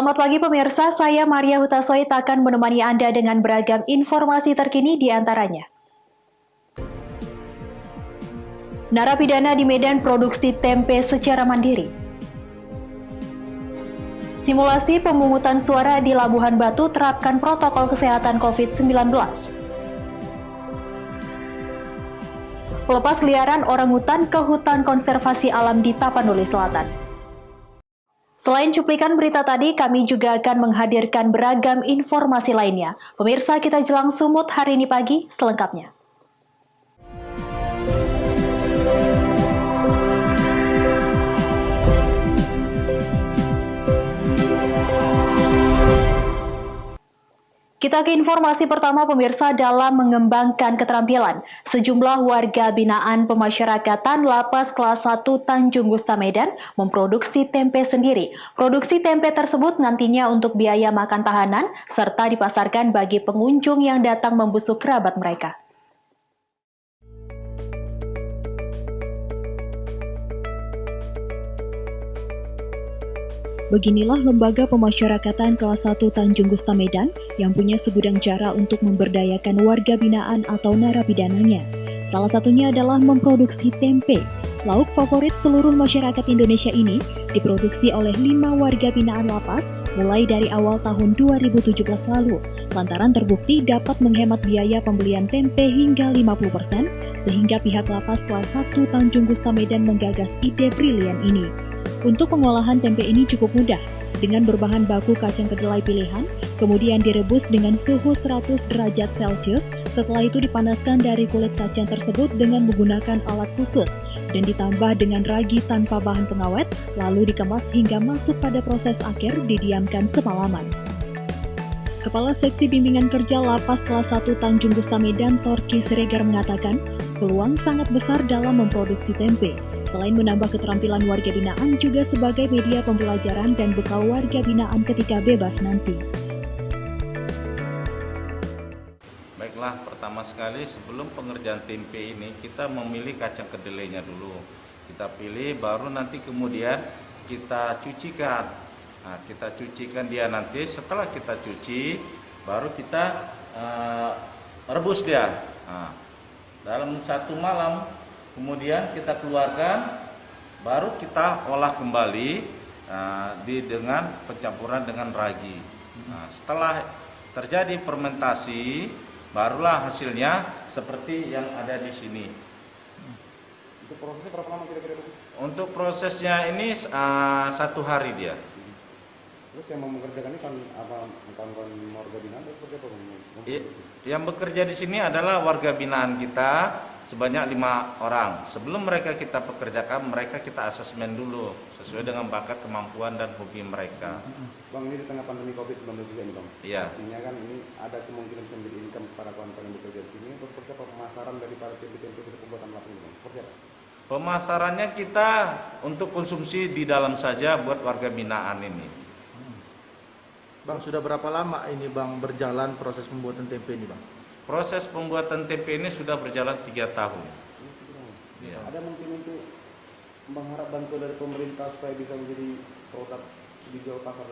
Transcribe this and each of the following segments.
Selamat pagi pemirsa, saya Maria Hutasoit akan menemani Anda dengan beragam informasi terkini di antaranya. Narapidana di Medan produksi tempe secara mandiri. Simulasi pemungutan suara di Labuhan Batu terapkan protokol kesehatan COVID-19. Pelepas liaran orangutan ke hutan konservasi alam di Tapanuli Selatan. Selain cuplikan berita tadi, kami juga akan menghadirkan beragam informasi lainnya. Pemirsa, kita jelang sumut hari ini pagi selengkapnya. Kita ke informasi pertama pemirsa. Dalam mengembangkan keterampilan, sejumlah warga binaan pemasyarakatan Lapas Kelas 1 Tanjung Gusta Medan memproduksi tempe sendiri. Produksi tempe tersebut nantinya untuk biaya makan tahanan serta dipasarkan bagi pengunjung yang datang membusuk kerabat mereka. Beginilah lembaga pemasyarakatan kelas 1 Tanjung Gusta Medan yang punya segudang cara untuk memberdayakan warga binaan atau narapidananya. Salah satunya adalah memproduksi tempe. Lauk favorit seluruh masyarakat Indonesia ini diproduksi oleh 5 warga binaan lapas mulai dari awal tahun 2017 lalu, lantaran terbukti dapat menghemat biaya pembelian tempe hingga 50%, sehingga pihak Lapas Kelas 1 Tanjung Gusta Medan menggagas ide brilian ini. Untuk pengolahan tempe ini cukup mudah, dengan berbahan baku kacang kedelai pilihan, kemudian direbus dengan suhu 100 derajat Celcius, setelah itu dipanaskan dari kulit kacang tersebut dengan menggunakan alat khusus, dan ditambah dengan ragi tanpa bahan pengawet, lalu dikemas hingga masuk pada proses akhir didiamkan semalaman. Kepala Seksi Bimbingan Kerja Lapas Kelas 1 Tanjung Gusta Medan, Torki Siregar mengatakan, peluang sangat besar dalam memproduksi tempe. Selain menambah keterampilan warga binaan, juga sebagai media pembelajaran dan bekal warga binaan ketika bebas nanti. Baiklah, pertama sekali sebelum pengerjaan tempe ini, kita memilih kacang kedelainya dulu. Kita pilih, baru nanti kemudian kita cucikan. Nah, kita cucikan dia nanti, setelah kita cuci, baru kita rebus dia. Nah, dalam satu malam, kemudian kita keluarkan, baru kita olah kembali dengan pencampuran dengan ragi. Nah, setelah terjadi fermentasi, barulah hasilnya seperti yang ada di sini. Untuk prosesnya berapa lama kira-kira? Untuk prosesnya ini 1 hari dia. Terus yang mengerjakan ini kan kawan-kawan warga binaan atau seperti apa? Yang bekerja di sini adalah warga binaan kita sebanyak 5 orang. Sebelum mereka kita pekerjakan, mereka kita asesmen dulu sesuai dengan bakat, kemampuan dan hobi mereka. Bang, ini di tengah pandemi COVID-19 juga nih Bang. Iya. Artinya kan ini ada kemungkinan bisa menjadi income para kawan-kawan yang bekerja di sini. Terus seperti apa pemasaran dari para tempe-tempe untuk pembuatan lapak ini Bang? Seperti apa? Pemasarannya kita untuk konsumsi di dalam saja buat warga binaan ini. Bang, sudah berapa lama ini Bang berjalan proses pembuatan tempe ini Bang? Proses pembuatan tempe ini sudah berjalan 3 tahun. Ya. Ada mungkin untuk mengharap bantuan dari pemerintah supaya bisa menjadi produk dijual pasar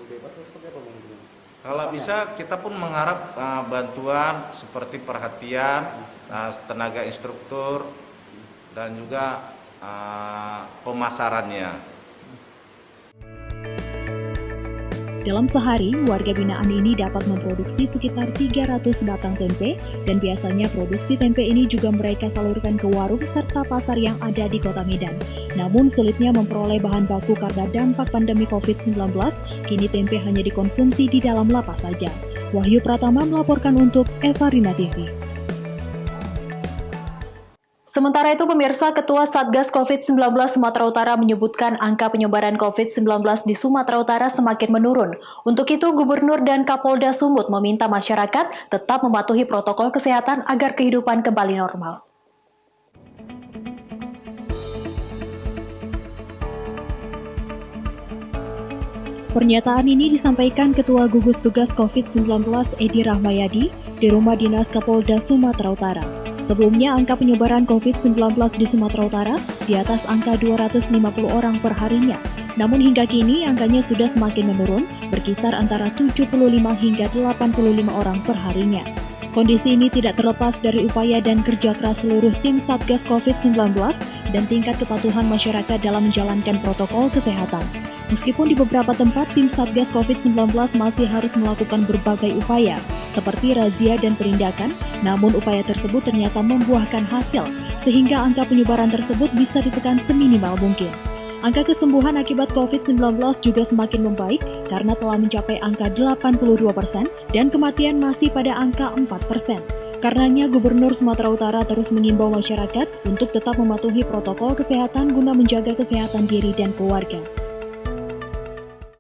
bebas atau seperti apa mungkin? Kalau bisa kita pun mengharap bantuan seperti perhatian, tenaga instruktur dan juga pemasarannya. Dalam sehari, warga binaan ini dapat memproduksi sekitar 300 batang tempe, dan biasanya produksi tempe ini juga mereka salurkan ke warung serta pasar yang ada di Kota Medan. Namun sulitnya memperoleh bahan baku karena dampak pandemi COVID-19, kini tempe hanya dikonsumsi di dalam lapas saja. Wahyu Pratama melaporkan untuk Evarina TV. Sementara itu pemirsa, Ketua Satgas COVID-19 Sumatera Utara menyebutkan angka penyebaran COVID-19 di Sumatera Utara semakin menurun. Untuk itu, Gubernur dan Kapolda Sumut meminta masyarakat tetap mematuhi protokol kesehatan agar kehidupan kembali normal. Pernyataan ini disampaikan Ketua Gugus Tugas COVID-19 Edi Rahmayadi di Rumah Dinas Kapolda Sumatera Utara. Sebelumnya, angka penyebaran COVID-19 di Sumatera Utara di atas angka 250 orang per harinya. Namun hingga kini angkanya sudah semakin menurun, berkisar antara 75 hingga 85 orang per harinya. Kondisi ini tidak terlepas dari upaya dan kerja keras seluruh tim Satgas COVID-19 dan tingkat kepatuhan masyarakat dalam menjalankan protokol kesehatan. Meskipun di beberapa tempat tim Satgas COVID-19 masih harus melakukan berbagai upaya, seperti razia dan penindakan, namun upaya tersebut ternyata membuahkan hasil, sehingga angka penyebaran tersebut bisa ditekan seminimal mungkin. Angka kesembuhan akibat COVID-19 juga semakin membaik karena telah mencapai angka 82% dan kematian masih pada angka 4%. Karenanya Gubernur Sumatera Utara terus mengimbau masyarakat untuk tetap mematuhi protokol kesehatan guna menjaga kesehatan diri dan keluarga.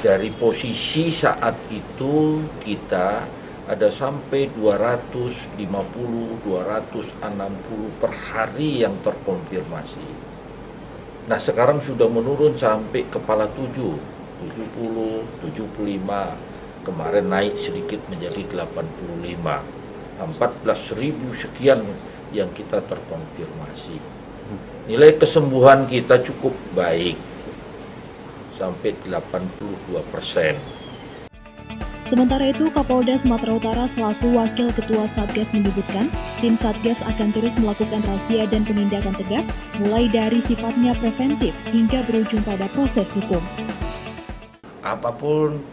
Dari posisi saat itu kita ada sampai 250, 260 per hari yang terkonfirmasi. Nah sekarang sudah menurun sampai kepala 70, 75, kemarin naik sedikit menjadi 85, 14.000 sekian yang kita terkonfirmasi. Nilai kesembuhan kita cukup baik, sampai 82%. Sementara itu, Kapolda Sumatera Utara selaku Wakil Ketua Satgas menyebutkan, tim Satgas akan terus melakukan razia dan penindakan tegas, mulai dari sifatnya preventif hingga berujung pada proses hukum. Apapun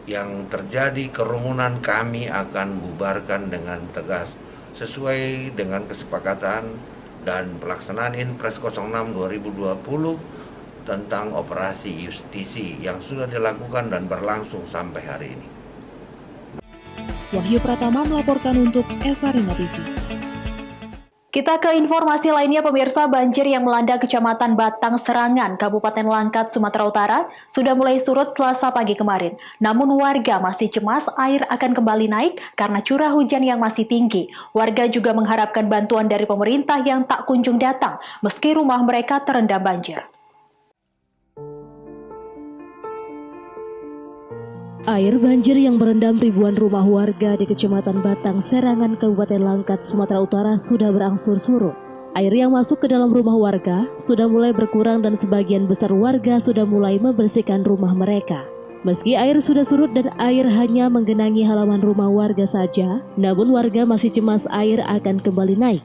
yang terjadi kerumunan kami akan bubarkan dengan tegas sesuai dengan kesepakatan dan pelaksanaan Inpres 06 2020 tentang operasi justisi yang sudah dilakukan dan berlangsung sampai hari ini. Wahyu Pratama melaporkan untuk Evarina TV. Kita ke informasi lainnya, pemirsa. Banjir yang melanda Kecamatan Batang Serangan, Kabupaten Langkat, Sumatera Utara sudah mulai surut Selasa pagi kemarin. Namun warga masih cemas air akan kembali naik karena curah hujan yang masih tinggi. Warga juga mengharapkan bantuan dari pemerintah yang tak kunjung datang meski rumah mereka terendam banjir. Air banjir yang merendam ribuan rumah warga di Kecamatan Batang Serangan, Kabupaten Langkat, Sumatera Utara sudah berangsur surut. Air yang masuk ke dalam rumah warga sudah mulai berkurang dan sebagian besar warga sudah mulai membersihkan rumah mereka. Meski air sudah surut dan air hanya menggenangi halaman rumah warga saja, namun warga masih cemas air akan kembali naik.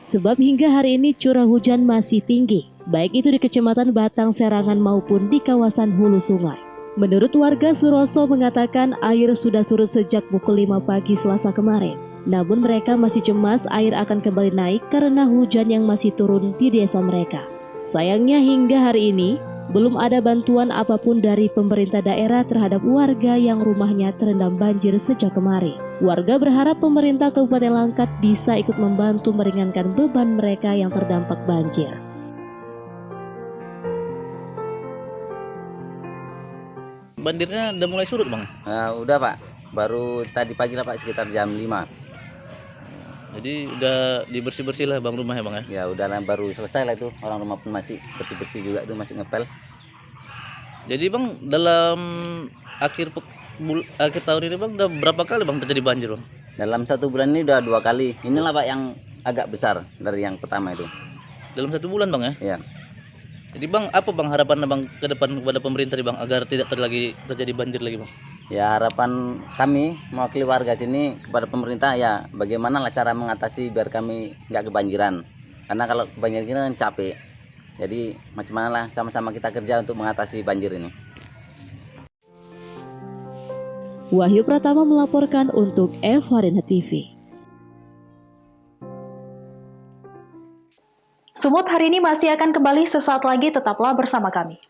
Sebab hingga hari ini curah hujan masih tinggi, baik itu di Kecamatan Batang Serangan maupun di kawasan hulu sungai. Menurut warga, Suroso mengatakan air sudah surut sejak pukul 5 pagi Selasa kemarin. Namun mereka masih cemas air akan kembali naik karena hujan yang masih turun di desa mereka. Sayangnya hingga hari ini, belum ada bantuan apapun dari pemerintah daerah terhadap warga yang rumahnya terendam banjir sejak kemarin. Warga berharap pemerintah Kabupaten Langkat bisa ikut membantu meringankan beban mereka yang terdampak banjir. Banjirnya udah mulai surut, Bang? Udah Pak, baru tadi pagi lah Pak, sekitar jam 5. Jadi udah dibersih-bersih lah Bang rumahnya, Bang ya? Ya udah lah, baru selesai lah itu, orang rumah pun masih bersih-bersih juga, itu masih ngepel. Jadi Bang, dalam akhir tahun ini Bang, udah berapa kali Bang terjadi banjir, Bang? Dalam 1 bulan ini udah 2 kali, inilah Pak yang agak besar dari yang pertama itu. Dalam 1 bulan Bang ya? Iya. Jadi Bang, apa Bang harapan Bang ke depan kepada pemerintah nih Bang agar tidak lagi terjadi banjir lagi Bang? Ya harapan kami mewakili warga sini kepada pemerintah ya bagaimana lah cara mengatasi biar kami nggak kebanjiran. Karena kalau kebanjiran kan capek. Jadi macam mana lah sama-sama kita kerja untuk mengatasi banjir ini. Wahyu Pratama melaporkan untuk Evarina TV. Sumut hari ini masih akan kembali sesaat lagi, tetaplah bersama kami.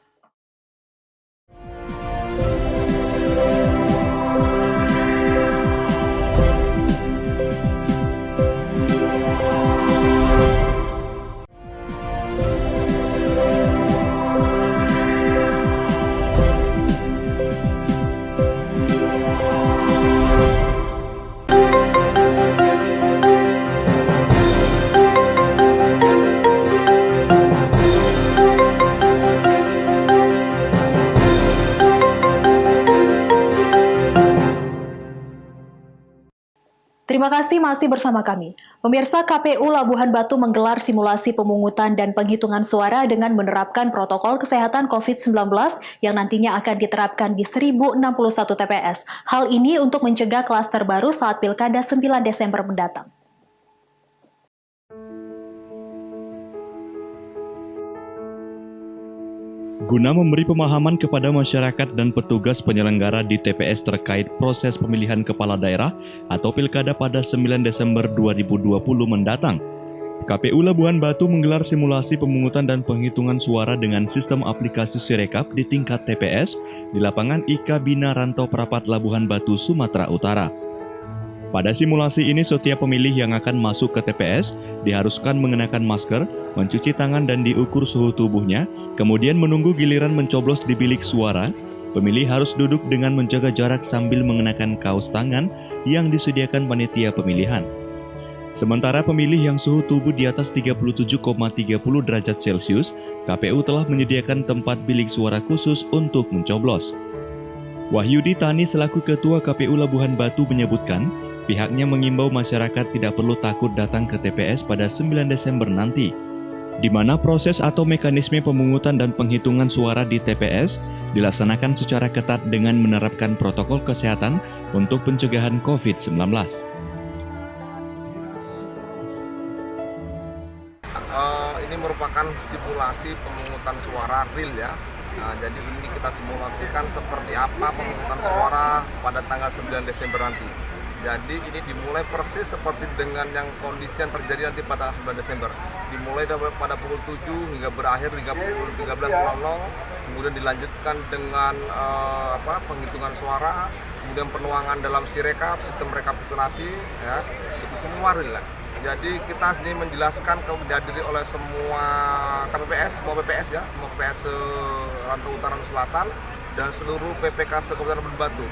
Terima kasih masih bersama kami. Pemirsa, KPU Labuhan Batu menggelar simulasi pemungutan dan penghitungan suara dengan menerapkan protokol kesehatan COVID-19 yang nantinya akan diterapkan di 1061 TPS. Hal ini untuk mencegah klaster baru saat Pilkada 9 Desember mendatang. Guna memberi pemahaman kepada masyarakat dan petugas penyelenggara di TPS terkait proses pemilihan kepala daerah atau pilkada pada 9 Desember 2020 mendatang, KPU Labuhan Batu menggelar simulasi pemungutan dan penghitungan suara dengan sistem aplikasi Sirekap di tingkat TPS di lapangan IK Bina Rantau Prapat Labuhan Batu, Sumatera Utara. Pada simulasi ini, setiap pemilih yang akan masuk ke TPS diharuskan mengenakan masker, mencuci tangan dan diukur suhu tubuhnya, kemudian menunggu giliran mencoblos di bilik suara. Pemilih harus duduk dengan menjaga jarak sambil mengenakan kaos tangan yang disediakan panitia pemilihan. Sementara pemilih yang suhu tubuh di atas 37,30 derajat Celcius, KPU telah menyediakan tempat bilik suara khusus untuk mencoblos. Wahyudi Tani selaku Ketua KPU Labuhan Batu menyebutkan, pihaknya mengimbau masyarakat tidak perlu takut datang ke TPS pada 9 Desember nanti, di mana proses atau mekanisme pemungutan dan penghitungan suara di TPS dilaksanakan secara ketat dengan menerapkan protokol kesehatan untuk pencegahan COVID-19. Ini merupakan simulasi pemungutan suara real ya. Jadi ini kita simulasikan seperti apa pemungutan suara pada tanggal 9 Desember nanti. Jadi ini dimulai persis seperti dengan yang kondisi yang terjadi nanti pada 9 Desember. Dimulai pada pukul 7 hingga berakhir hingga pukul 13.00, kemudian dilanjutkan dengan penghitungan suara, kemudian penuangan dalam Sirekap, sistem rekapitulasi, ya, itu semua real. Jadi kita sini menjelaskan dihadiri oleh semua KPPS, semua PPS ya, semua PPS Rantau Utara dan Selatan dan seluruh PPK Kabupaten Labuhan Batu.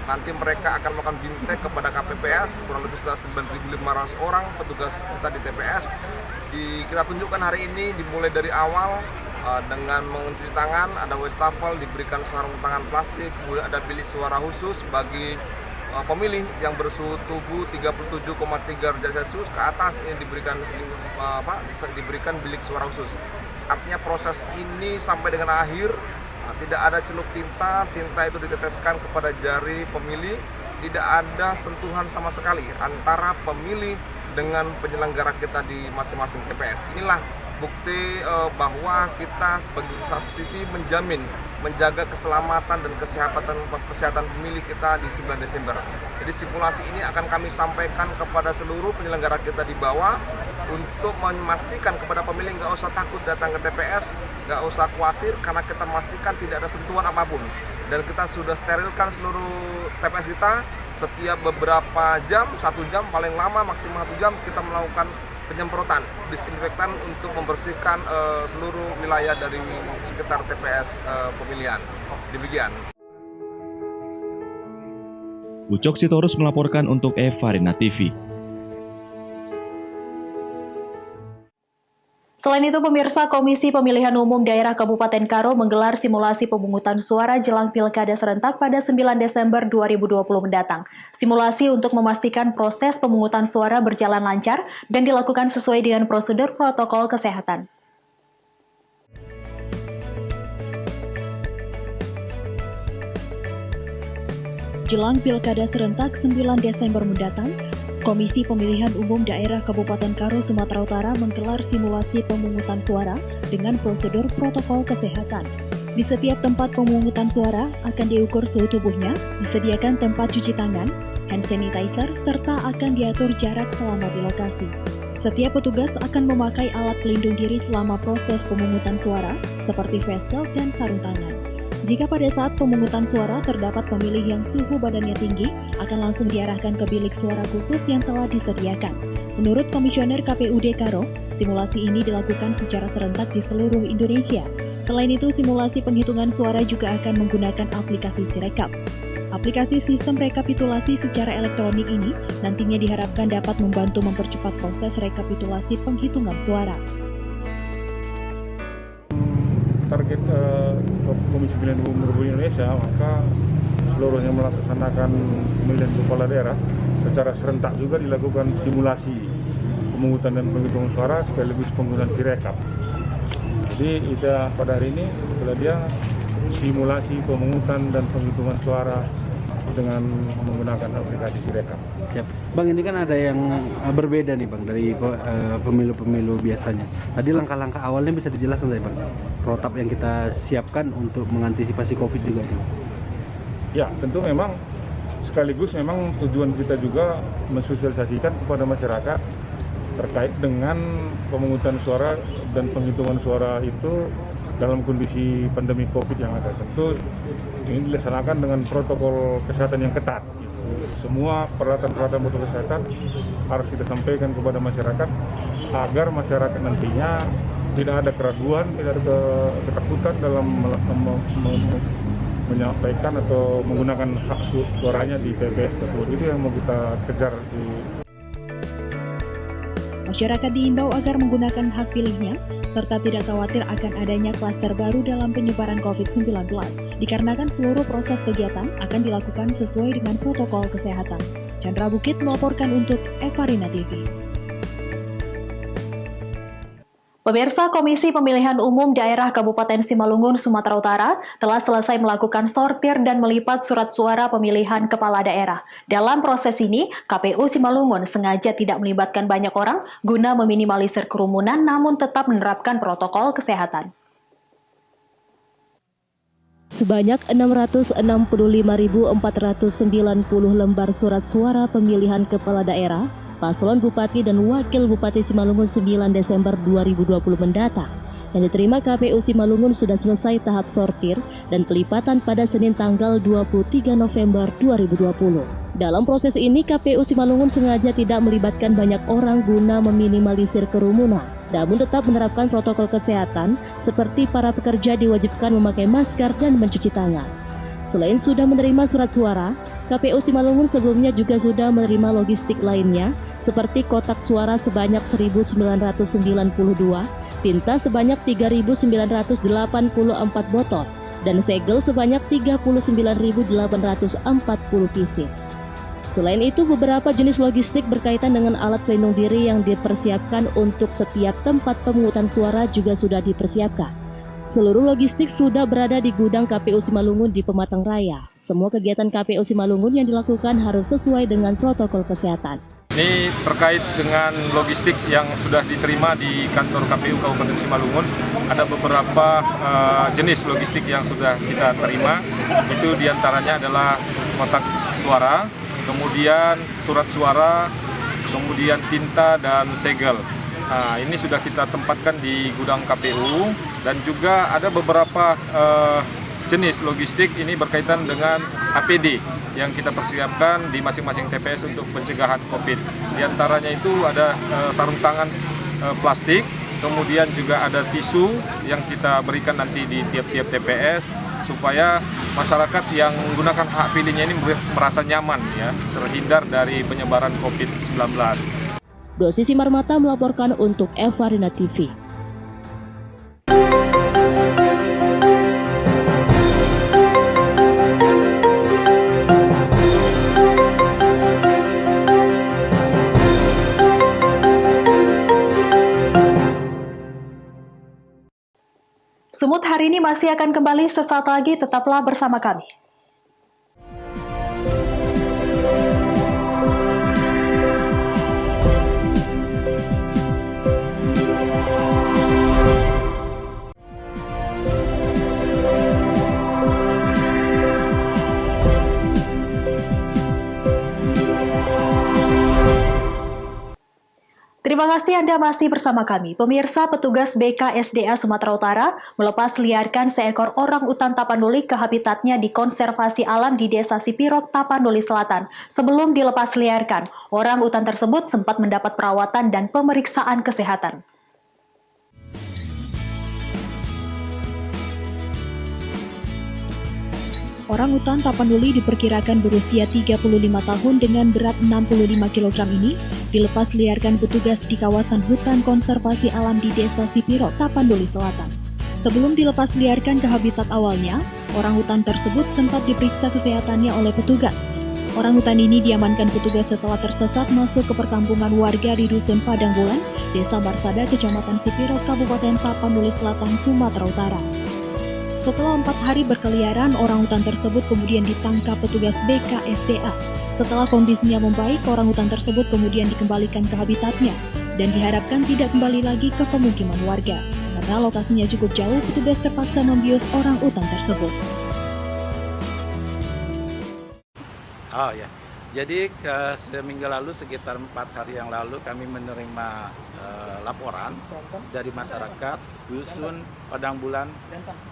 Nanti mereka akan melakukan bimtek kepada KPPS, kurang lebih sekitar 9.500 orang petugas kita di TPS. Kita tunjukkan hari ini dimulai dari awal dengan mencuci tangan, ada wastafel, diberikan sarung tangan plastik, kemudian ada bilik suara khusus bagi pemilih yang bersuhu tubuh 37,3 derajat Celcius ke atas, ini diberikan bilik suara khusus. Artinya proses ini sampai dengan akhir tidak ada celup tinta itu diteteskan kepada jari pemilih, tidak ada sentuhan sama sekali antara pemilih dengan penyelenggara kita di masing-masing TPS. Inilah bukti bahwa kita sebagai satu sisi menjaga keselamatan dan kesehatan pemilih kita di 9 Desember. Jadi simulasi ini akan kami sampaikan kepada seluruh penyelenggara kita di bawah untuk memastikan kepada pemilih nggak usah takut datang ke TPS, nggak usah khawatir karena kita memastikan tidak ada sentuhan apapun. Dan kita sudah sterilkan seluruh TPS kita setiap beberapa jam, 1 jam paling lama maksimal 1 jam kita melakukan penyemprotan disinfektan untuk membersihkan seluruh wilayah dari sekitar TPS pemilihan. Demikian. Ucok Sitorus melaporkan untuk Evarina TV. Selain itu, pemirsa, Komisi Pemilihan Umum Daerah Kabupaten Karo menggelar simulasi pemungutan suara jelang Pilkada serentak pada 9 Desember 2020 mendatang. Simulasi untuk memastikan proses pemungutan suara berjalan lancar dan dilakukan sesuai dengan prosedur protokol kesehatan. Jelang Pilkada serentak 9 Desember mendatang, Komisi Pemilihan Umum Daerah Kabupaten Karo, Sumatera Utara menggelar simulasi pemungutan suara dengan prosedur protokol kesehatan. Di setiap tempat pemungutan suara akan diukur suhu tubuhnya, disediakan tempat cuci tangan, hand sanitizer, serta akan diatur jarak selama di lokasi. Setiap petugas akan memakai alat pelindung diri selama proses pemungutan suara, seperti face shield dan sarung tangan. Jika pada saat pemungutan suara terdapat pemilih yang suhu badannya tinggi, akan langsung diarahkan ke bilik suara khusus yang telah disediakan. Menurut Komisioner KPUD Karo, simulasi ini dilakukan secara serentak di seluruh Indonesia. Selain itu, simulasi penghitungan suara juga akan menggunakan aplikasi Sirekap. Aplikasi sistem rekapitulasi secara elektronik ini nantinya diharapkan dapat membantu mempercepat proses rekapitulasi penghitungan suara. Target Komisi Pemilihan Umum Republik Indonesia, maka seluruhnya melaksanakan pemilihan kepala daerah, secara serentak juga dilakukan simulasi pemungutan dan penghitungan suara sekaligus penggunaan Sirekap. Jadi kita pada hari ini setelah dia simulasi pemungutan dan penghitungan suara dengan menggunakan aplikasi Sirekap. Siap. Bang, ini kan ada yang berbeda nih Bang dari pemilu-pemilu biasanya. Tadi langkah-langkah awalnya bisa dijelaskan tadi Bang, protap yang kita siapkan untuk mengantisipasi COVID juga nih. Ya, tentu memang sekaligus memang tujuan kita juga mensosialisasikan kepada masyarakat terkait dengan pemungutan suara dan penghitungan suara itu dalam kondisi pandemi COVID yang ada. Tentu ini dilaksanakan dengan protokol kesehatan yang ketat. Semua peralatan-peralatan protokol kesehatan harus kita sampaikan kepada masyarakat agar masyarakat nantinya tidak ada keraguan, tidak ada ketakutan dalam menyampaikan atau menggunakan hak suaranya di TPS tersebut. Itu yang mau kita kejar di. Masyarakat diimbau agar menggunakan hak pilihnya serta tidak khawatir akan adanya klaster baru dalam penyebaran COVID-19 dikarenakan seluruh proses kegiatan akan dilakukan sesuai dengan protokol kesehatan. Chandra Bukit melaporkan untuk Evarina TV. Pemirsa, Komisi Pemilihan Umum Daerah Kabupaten Simalungun, Sumatera Utara telah selesai melakukan sortir dan melipat surat suara pemilihan kepala daerah. Dalam proses ini, KPU Simalungun sengaja tidak melibatkan banyak orang guna meminimalisir kerumunan namun tetap menerapkan protokol kesehatan. Sebanyak 665.490 lembar surat suara pemilihan kepala daerah paslon Bupati dan Wakil Bupati Simalungun 9 Desember 2020 mendatang yang diterima KPU Simalungun sudah selesai tahap sortir dan pelipatan pada Senin tanggal 23 November 2020. Dalam proses ini KPU Simalungun sengaja tidak melibatkan banyak orang guna meminimalisir kerumunan, namun tetap menerapkan protokol kesehatan seperti para pekerja diwajibkan memakai masker dan mencuci tangan. Selain sudah menerima surat suara, KPU Simalungun sebelumnya juga sudah menerima logistik lainnya seperti kotak suara sebanyak 1.992, tinta sebanyak 3.984 botol, dan segel sebanyak 39.840 pieces. Selain itu, beberapa jenis logistik berkaitan dengan alat pelindung diri yang dipersiapkan untuk setiap tempat pemungutan suara juga sudah dipersiapkan. Seluruh logistik sudah berada di gudang KPU Simalungun di Pematang Raya. Semua kegiatan KPU Simalungun yang dilakukan harus sesuai dengan protokol kesehatan. Ini terkait dengan logistik yang sudah diterima di kantor KPU Kabupaten Simalungun. Ada beberapa jenis logistik yang sudah kita terima. Itu diantaranya adalah kotak suara, kemudian surat suara, kemudian tinta dan segel. Nah, ini sudah kita tempatkan di gudang KPU dan juga ada beberapa jenis logistik ini berkaitan dengan APD yang kita persiapkan di masing-masing TPS untuk pencegahan COVID. Di antaranya itu ada sarung tangan plastik, kemudian juga ada tisu yang kita berikan nanti di tiap-tiap TPS supaya masyarakat yang menggunakan hak pilihnya ini merasa nyaman ya, terhindar dari penyebaran COVID-19. Dosi Simarmata melaporkan untuk Evarina TV. Sumut hari ini masih akan kembali sesaat lagi, tetaplah bersama kami. Terima kasih Anda masih bersama kami. Pemirsa, petugas BKSDA Sumatera Utara melepas liarkan seekor orang utan tapanuli ke habitatnya di konservasi alam di Desa Sipirot, Tapanuli Selatan. Sebelum dilepas liarkan, orang utan tersebut sempat mendapat perawatan dan pemeriksaan kesehatan. Orang utan Tapanuli diperkirakan berusia 35 tahun dengan berat 65 kg ini dilepas liarkan petugas di kawasan hutan konservasi alam di Desa Sipirot, Tapanuli Selatan. Sebelum dilepas liarkan ke habitat awalnya, Orangutan tersebut sempat diperiksa kesehatannya oleh petugas. Orangutan ini diamankan petugas setelah tersesat masuk ke perkampungan warga di Dusun Padang Bulan, Desa Marsada, Kecamatan Sipiro, Kabupaten Tapanuli Selatan, Sumatera Utara. Setelah 4 hari berkeliaran, orangutan tersebut kemudian ditangkap petugas BKSDA. Setelah kondisinya membaik, orangutan tersebut kemudian dikembalikan ke habitatnya dan diharapkan tidak kembali lagi ke pemukiman warga. Karena lokasinya cukup jauh, petugas terpaksa membius orangutan tersebut. Oh ya, jadi seminggu lalu, sekitar 4 hari yang lalu, kami menerima laporan dari masyarakat Dusun Padang Bulan,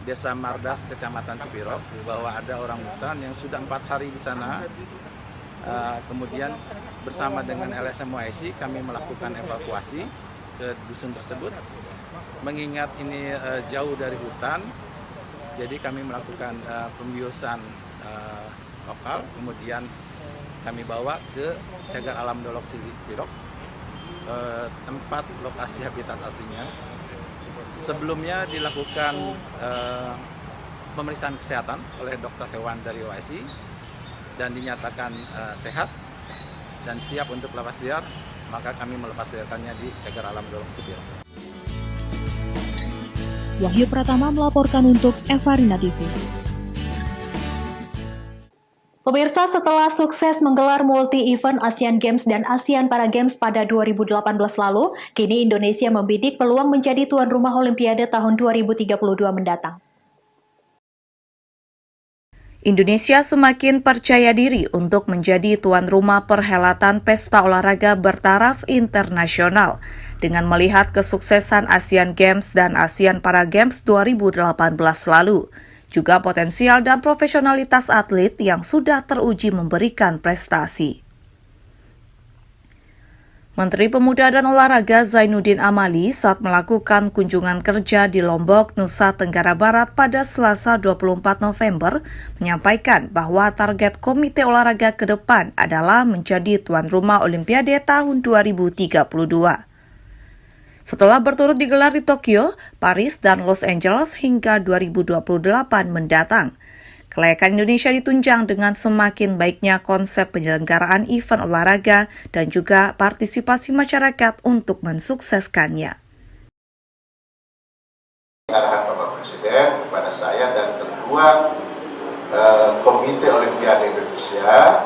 Desa Mardas, Kecamatan Sipiro, bahwa ada orangutan yang sudah 4 hari di sana. Kemudian bersama dengan LSM YC kami melakukan evakuasi ke dusun tersebut. Mengingat ini jauh dari hutan, jadi kami melakukan pembiusan lokal, kemudian kami bawa ke Cagar Alam Dolok Sipiro, tempat lokasi habitat aslinya. Sebelumnya dilakukan pemeriksaan kesehatan oleh dokter hewan dari OSI dan dinyatakan sehat dan siap untuk lepas liar, maka kami melepas liarkannya di Cagar Alam Dolok Sipiro. Wahyu Pratama melaporkan untuk Evarina TV. Pemirsa, setelah sukses menggelar multi-event Asian Games dan Asian Para Games pada 2018 lalu, kini Indonesia membidik peluang menjadi tuan rumah Olimpiade tahun 2032 mendatang. Indonesia semakin percaya diri untuk menjadi tuan rumah perhelatan pesta olahraga bertaraf internasional dengan melihat kesuksesan Asian Games dan Asian Para Games 2018 lalu. Juga potensial dan profesionalitas atlet yang sudah teruji memberikan prestasi. Menteri Pemuda dan Olahraga Zainuddin Amali saat melakukan kunjungan kerja di Lombok, Nusa Tenggara Barat pada Selasa 24 November menyampaikan bahwa target Komite Olahraga ke depan adalah menjadi tuan rumah Olimpiade tahun 2032. Setelah berturut digelar di Tokyo, Paris, dan Los Angeles hingga 2028 mendatang, kelayakan Indonesia ditunjang dengan semakin baiknya konsep penyelenggaraan event olahraga dan juga partisipasi masyarakat untuk mensukseskannya. Arahan Bapak Presiden kepada saya dan Ketua Komite Olimpiade Indonesia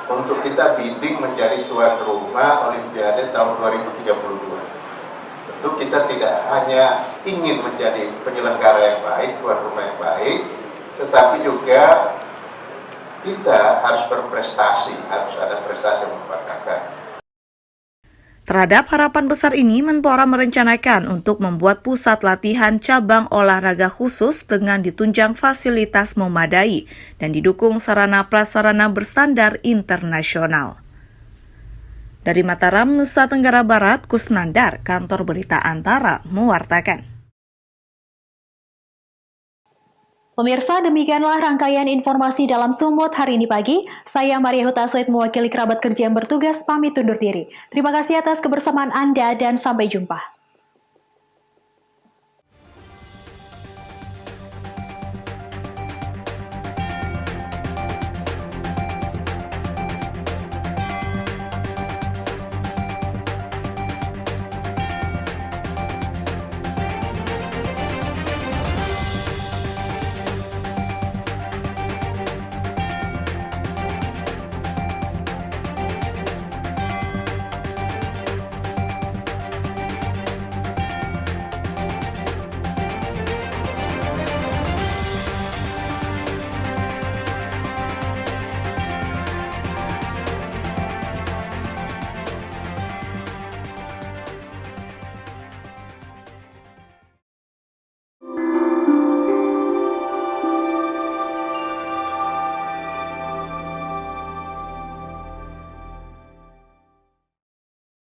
untuk kita bidding menjadi tuan rumah Olimpiade tahun 2032. Tentu kita tidak hanya ingin menjadi penyelenggara yang baik, tuan rumah yang baik, tetapi juga kita harus berprestasi, harus ada prestasi yang membanggakan. Terhadap harapan besar ini, Menpora merencanakan untuk membuat pusat latihan cabang olahraga khusus dengan ditunjang fasilitas memadai dan didukung sarana prasarana berstandar internasional. Dari Mataram, Nusa Tenggara Barat, Kusnandar, Kantor Berita Antara, mewartakan. Pemirsa, demikianlah rangkaian informasi dalam Sumut hari ini pagi. Saya Maria Hutasoid mewakili kerabat kerja yang bertugas pamit undur diri. Terima kasih atas kebersamaan Anda dan sampai jumpa.